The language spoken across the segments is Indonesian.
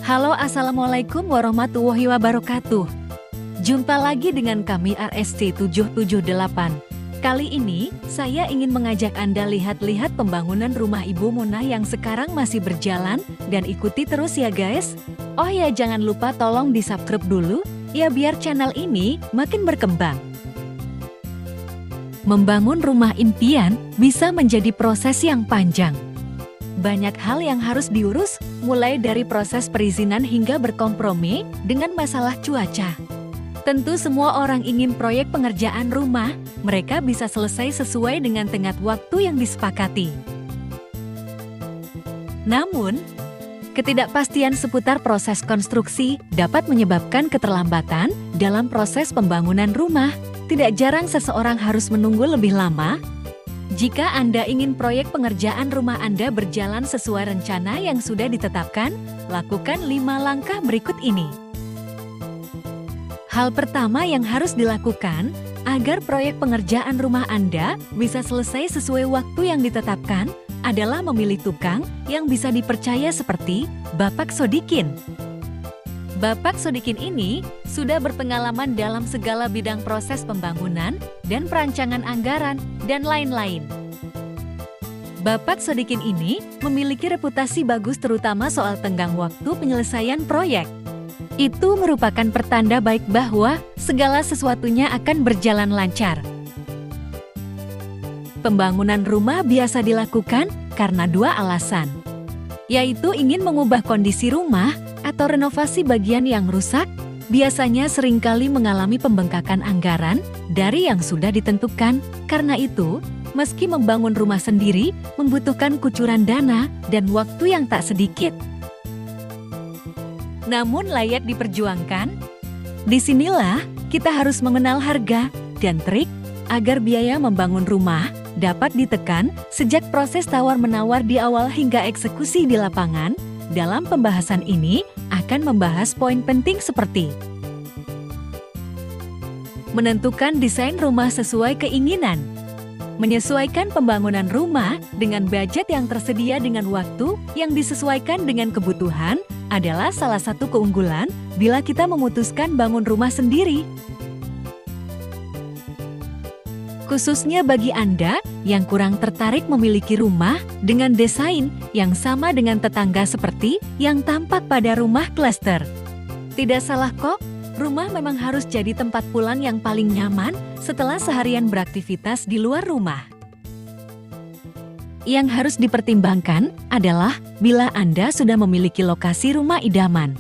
Halo, assalamualaikum warahmatullahi wabarakatuh. Jumpa lagi dengan kami RSC 778. Kali ini, saya ingin mengajak Anda lihat-lihat pembangunan rumah Ibu Munah yang sekarang masih berjalan, dan ikuti terus ya guys. Oh ya, jangan lupa tolong di-subscribe dulu, ya biar channel ini makin berkembang. Membangun rumah impian bisa menjadi proses yang panjang. Banyak hal yang harus diurus, mulai dari proses perizinan hingga berkompromi dengan masalah cuaca. Tentu semua orang ingin proyek pengerjaan rumah mereka bisa selesai sesuai dengan tenggat waktu yang disepakati. Namun, ketidakpastian seputar proses konstruksi dapat menyebabkan keterlambatan dalam proses pembangunan rumah. Tidak jarang seseorang harus menunggu lebih lama. Jika Anda ingin proyek pengerjaan rumah Anda berjalan sesuai rencana yang sudah ditetapkan, lakukan 5 langkah berikut ini. Hal pertama yang harus dilakukan agar proyek pengerjaan rumah Anda bisa selesai sesuai waktu yang ditetapkan adalah memilih tukang yang bisa dipercaya seperti Bapak Sodikin. Bapak Sodikin ini sudah berpengalaman dalam segala bidang proses pembangunan dan perancangan anggaran dan lain-lain. Bapak Sodikin ini memiliki reputasi bagus terutama soal tenggang waktu penyelesaian proyek. Itu merupakan pertanda baik bahwa segala sesuatunya akan berjalan lancar. Pembangunan rumah biasa dilakukan karena 2 alasan, yaitu ingin mengubah kondisi rumah atau renovasi bagian yang rusak, biasanya seringkali mengalami pembengkakan anggaran dari yang sudah ditentukan. Karena itu, meski membangun rumah sendiri membutuhkan kucuran dana dan waktu yang tak sedikit, namun layak diperjuangkan. Disinilah kita harus mengenal harga dan trik agar biaya membangun rumah dapat ditekan sejak proses tawar-menawar di awal hingga eksekusi di lapangan. Dalam pembahasan ini akan membahas poin penting seperti menentukan desain rumah sesuai keinginan, menyesuaikan pembangunan rumah dengan budget yang tersedia dengan waktu yang disesuaikan dengan kebutuhan adalah salah satu keunggulan bila kita memutuskan bangun rumah sendiri. Khususnya bagi Anda yang kurang tertarik memiliki rumah dengan desain yang sama dengan tetangga seperti yang tampak pada rumah klaster. Tidak salah kok, rumah memang harus jadi tempat pulang yang paling nyaman setelah seharian beraktivitas di luar rumah. Yang harus dipertimbangkan adalah bila Anda sudah memiliki lokasi rumah idaman.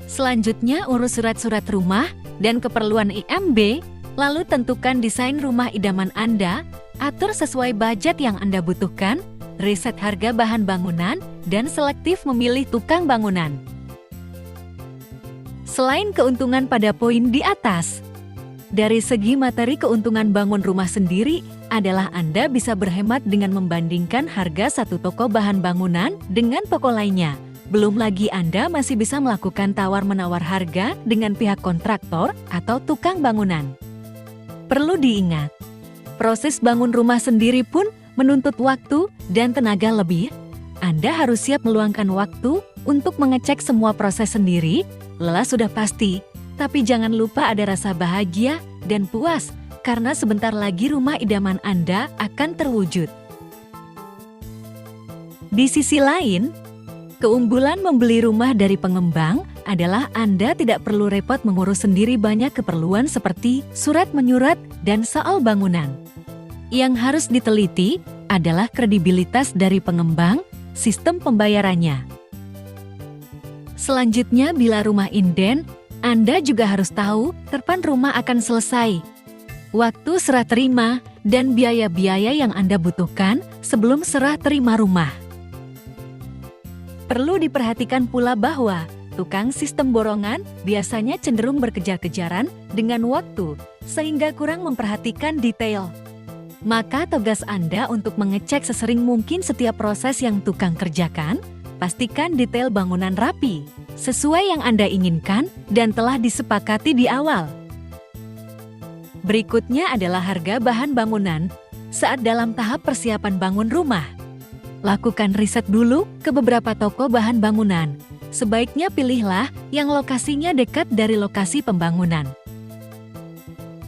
Selanjutnya urus surat-surat rumah dan keperluan IMB. Lalu tentukan desain rumah idaman Anda, atur sesuai budget yang Anda butuhkan, riset harga bahan bangunan, dan selektif memilih tukang bangunan. Selain keuntungan pada poin di atas, dari segi materi keuntungan bangun rumah sendiri adalah Anda bisa berhemat dengan membandingkan harga satu toko bahan bangunan dengan toko lainnya. Belum lagi Anda masih bisa melakukan tawar-menawar harga dengan pihak kontraktor atau tukang bangunan. Perlu diingat, proses bangun rumah sendiri pun menuntut waktu dan tenaga lebih. Anda harus siap meluangkan waktu untuk mengecek semua proses sendiri. Lelah sudah pasti, tapi jangan lupa ada rasa bahagia dan puas karena sebentar lagi rumah idaman Anda akan terwujud. Di sisi lain, keunggulan membeli rumah dari pengembang adalah Anda tidak perlu repot mengurus sendiri banyak keperluan seperti surat menyurat dan soal bangunan. Yang harus diteliti adalah kredibilitas dari pengembang, sistem pembayarannya. Selanjutnya, bila rumah inden, Anda juga harus tahu kapan rumah akan selesai, waktu serah terima, dan biaya-biaya yang Anda butuhkan sebelum serah terima rumah. Perlu diperhatikan pula bahwa tukang sistem borongan biasanya cenderung berkejar-kejaran dengan waktu, sehingga kurang memperhatikan detail. Maka tugas Anda untuk mengecek sesering mungkin setiap proses yang tukang kerjakan, pastikan detail bangunan rapi, sesuai yang Anda inginkan dan telah disepakati di awal. Berikutnya adalah harga bahan bangunan saat dalam tahap persiapan bangun rumah. Lakukan riset dulu ke beberapa toko bahan bangunan, sebaiknya pilihlah yang lokasinya dekat dari lokasi pembangunan.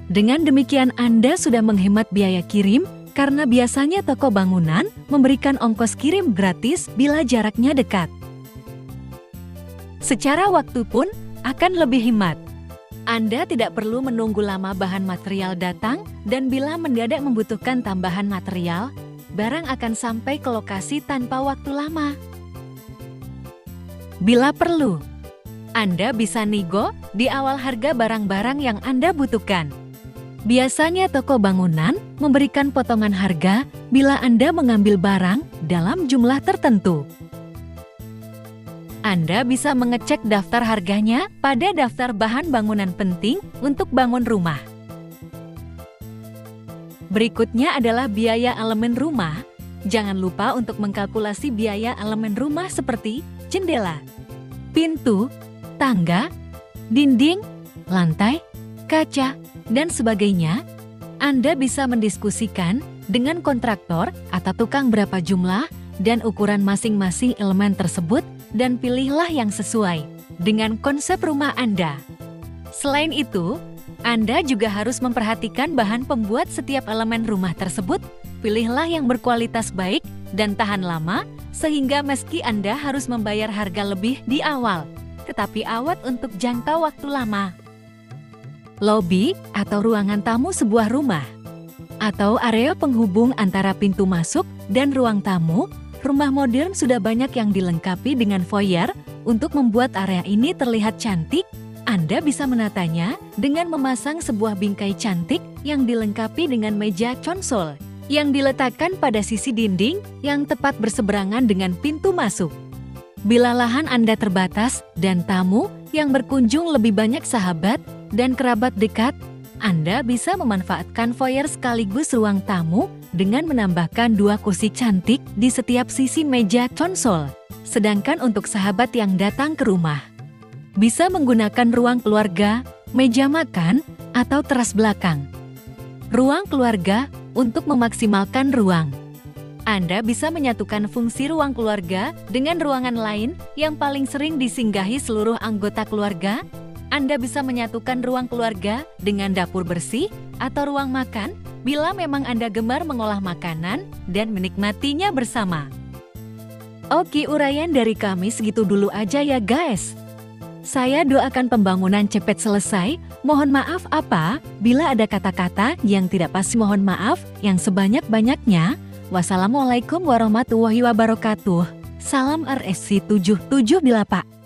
Dengan demikian Anda sudah menghemat biaya kirim, karena biasanya toko bangunan memberikan ongkos kirim gratis bila jaraknya dekat. Secara waktu pun akan lebih hemat. Anda tidak perlu menunggu lama bahan material datang, dan bila mendadak membutuhkan tambahan material, barang akan sampai ke lokasi tanpa waktu lama. Bila perlu, Anda bisa nego di awal harga barang-barang yang Anda butuhkan. Biasanya toko bangunan memberikan potongan harga bila Anda mengambil barang dalam jumlah tertentu. Anda bisa mengecek daftar harganya pada daftar bahan bangunan penting untuk bangun rumah. Berikutnya adalah biaya elemen rumah. Jangan lupa untuk mengkalkulasi biaya elemen rumah seperti jendela, pintu, tangga, dinding, lantai, kaca, dan sebagainya. Anda bisa mendiskusikan dengan kontraktor atau tukang berapa jumlah dan ukuran masing-masing elemen tersebut, dan pilihlah yang sesuai dengan konsep rumah Anda. Selain itu, Anda juga harus memperhatikan bahan pembuat setiap elemen rumah tersebut. Pilihlah yang berkualitas baik dan tahan lama, sehingga meski Anda harus membayar harga lebih di awal, tetapi awet untuk jangka waktu lama. Lobi atau ruangan tamu sebuah rumah, atau area penghubung antara pintu masuk dan ruang tamu. Rumah modern sudah banyak yang dilengkapi dengan foyer. Untuk membuat area ini terlihat cantik, Anda bisa menatanya dengan memasang sebuah bingkai cantik yang dilengkapi dengan meja konsol yang diletakkan pada sisi dinding yang tepat berseberangan dengan pintu masuk. Bila lahan Anda terbatas dan tamu yang berkunjung lebih banyak sahabat dan kerabat dekat, Anda bisa memanfaatkan foyer sekaligus ruang tamu dengan menambahkan 2 kursi cantik di setiap sisi meja konsol. Sedangkan untuk sahabat yang datang ke rumah, bisa menggunakan ruang keluarga, meja makan, atau teras belakang. Ruang keluarga untuk memaksimalkan ruang. Anda bisa menyatukan fungsi ruang keluarga dengan ruangan lain yang paling sering disinggahi seluruh anggota keluarga. Anda bisa menyatukan ruang keluarga dengan dapur bersih atau ruang makan bila memang Anda gemar mengolah makanan dan menikmatinya bersama. Oke, uraian dari kami segitu dulu aja ya guys. Saya doakan pembangunan cepat selesai. Mohon maaf bila ada kata-kata yang tidak pas, mohon maaf yang sebanyak-banyaknya. Wassalamualaikum warahmatullahi wabarakatuh. Salam RSC 77 Bila Pak.